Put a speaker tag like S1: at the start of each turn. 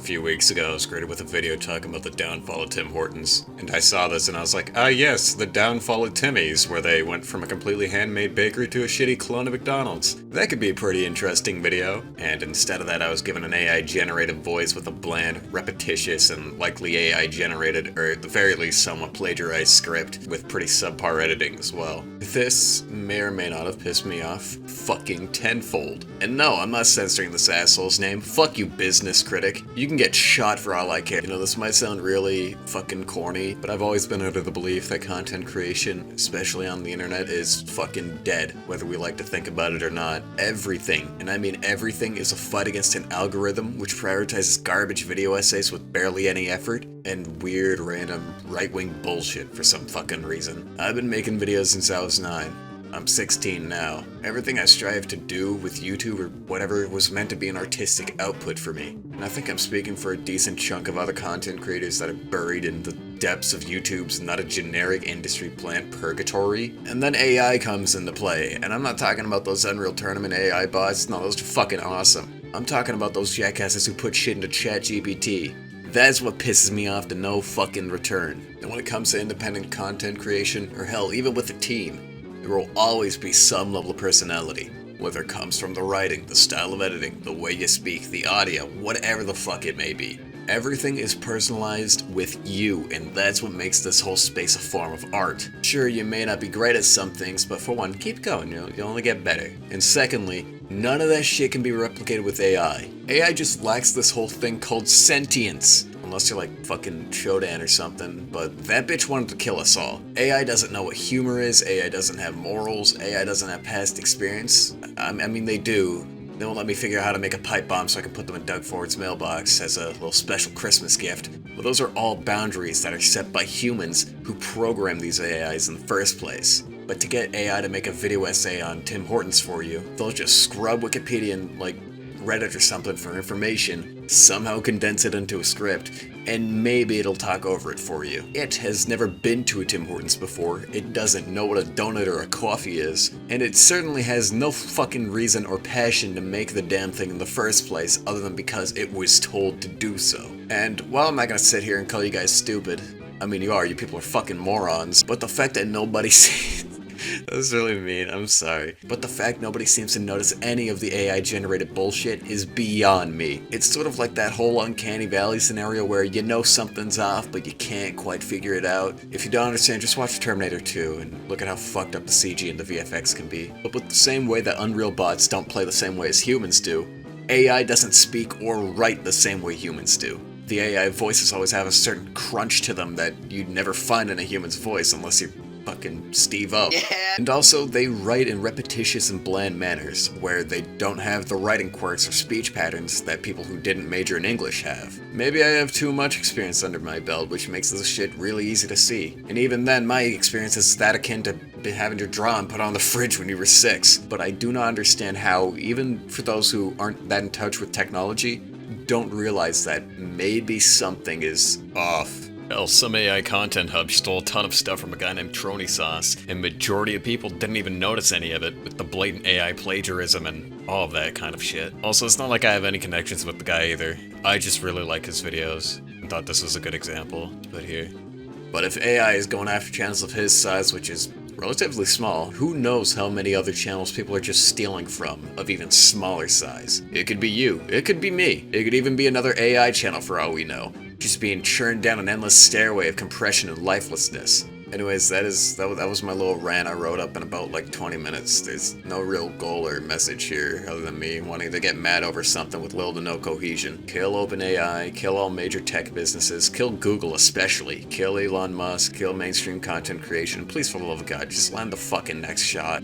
S1: few weeks ago, I was greeted with a video talking about the downfall of Tim Hortons. And I saw this and I was like, ah yes, the downfall of Timmy's, where they went from a completely handmade bakery to a shitty clone of McDonald's. That could be a pretty interesting video. And instead of that, I was given an AI-generated voice with a bland, repetitious, and likely AI-generated, or at the very least somewhat plagiarized script, with pretty subpar editing as well. This may or may not have pissed me off fucking tenfold. And no, I'm not censoring this asshole's name. Fuck you, business critic. You can get shot for all I care. You know, this might sound really fucking corny, but I've always been under the belief that content creation, especially on the internet, is fucking dead, whether we like to think about it or not. Everything, and I mean everything, is a fight against an algorithm which prioritizes garbage video essays with barely any effort, and weird, random, right-wing bullshit for some fucking reason. I've been making videos since I was 9. I'm 16 now. Everything I strive to do with YouTube or whatever was meant to be an artistic output for me. And I think I'm speaking for a decent chunk of other content creators that are buried in the depths of YouTube's not a generic industry plant purgatory. And then AI comes into play, and I'm not talking about those Unreal Tournament AI bots, no, those are fucking awesome. I'm talking about those jackasses who put shit into ChatGPT. That's what pisses me off to no fucking return. And when it comes to independent content creation, or hell, even with a team, there will always be some level of personality, whether it comes from the writing, the style of editing, the way you speak, the audio, whatever the fuck it may be. Everything is personalized with you, and that's what makes this whole space a form of art. Sure, you may not be great at some things, but for one, keep going, you'll only get better. And secondly, none of that shit can be replicated with AI. AI just lacks this whole thing called sentience. Unless you're like fucking Shodan or something, but that bitch wanted to kill us all. AI doesn't know what humor is, AI doesn't have morals, AI doesn't have past experience. I mean, they do. They won't let me figure out how to make a pipe bomb so I can put them in Doug Ford's mailbox as a little special Christmas gift. But those are all boundaries that are set by humans who program these AIs in the first place. But to get AI to make a video essay on Tim Hortons for you, they'll just scrub Wikipedia and like Reddit or something for information, somehow condense it into a script, and maybe it'll talk over it for you. It has never been to a Tim Hortons before, it doesn't know what a donut or a coffee is, and it certainly has no fucking reason or passion to make the damn thing in the first place other than because it was told to do so. And while I'm not gonna sit here and call you guys stupid, I mean you people are fucking morons, but the fact that nobody sees that was really mean, I'm sorry. But the fact nobody seems to notice any of the AI-generated bullshit is beyond me. It's sort of like that whole Uncanny Valley scenario where you know something's off, but you can't quite figure it out. If you don't understand, just watch Terminator 2 and look at how fucked up the CG and the VFX can be. But with the same way that Unreal bots don't play the same way as humans do, AI doesn't speak or write the same way humans do. The AI voices always have a certain crunch to them that you'd never find in a human's voice unless you're fucking Steve-O. Yeah. And also, they write in repetitious and bland manners, where they don't have the writing quirks or speech patterns that people who didn't major in English have. Maybe I have too much experience under my belt, which makes this shit really easy to see. And even then, my experience is that akin to having your draw and put on the fridge when you were 6. But I do not understand how, even for those who aren't that in touch with technology, don't realize that maybe something is off. Hell, some AI content hub stole a ton of stuff from a guy named Trony Sauce, and majority of people didn't even notice any of it, with the blatant AI plagiarism and all of that kind of shit. Also, it's not like I have any connections with the guy either. I just really like his videos, and thought this was a good example to put here. But if AI is going after channels of his size, which is relatively small, who knows how many other channels people are just stealing from, of even smaller size. It could be you, it could be me, it could even be another AI channel for all we know. Just being churned down an endless stairway of compression and lifelessness. Anyways, that was my little rant I wrote up in about like 20 minutes. There's no real goal or message here other than me wanting to get mad over something with little to no cohesion. Kill OpenAI, kill all major tech businesses, kill Google especially, kill Elon Musk, kill mainstream content creation. Please, for the love of God, just land the fucking next shot.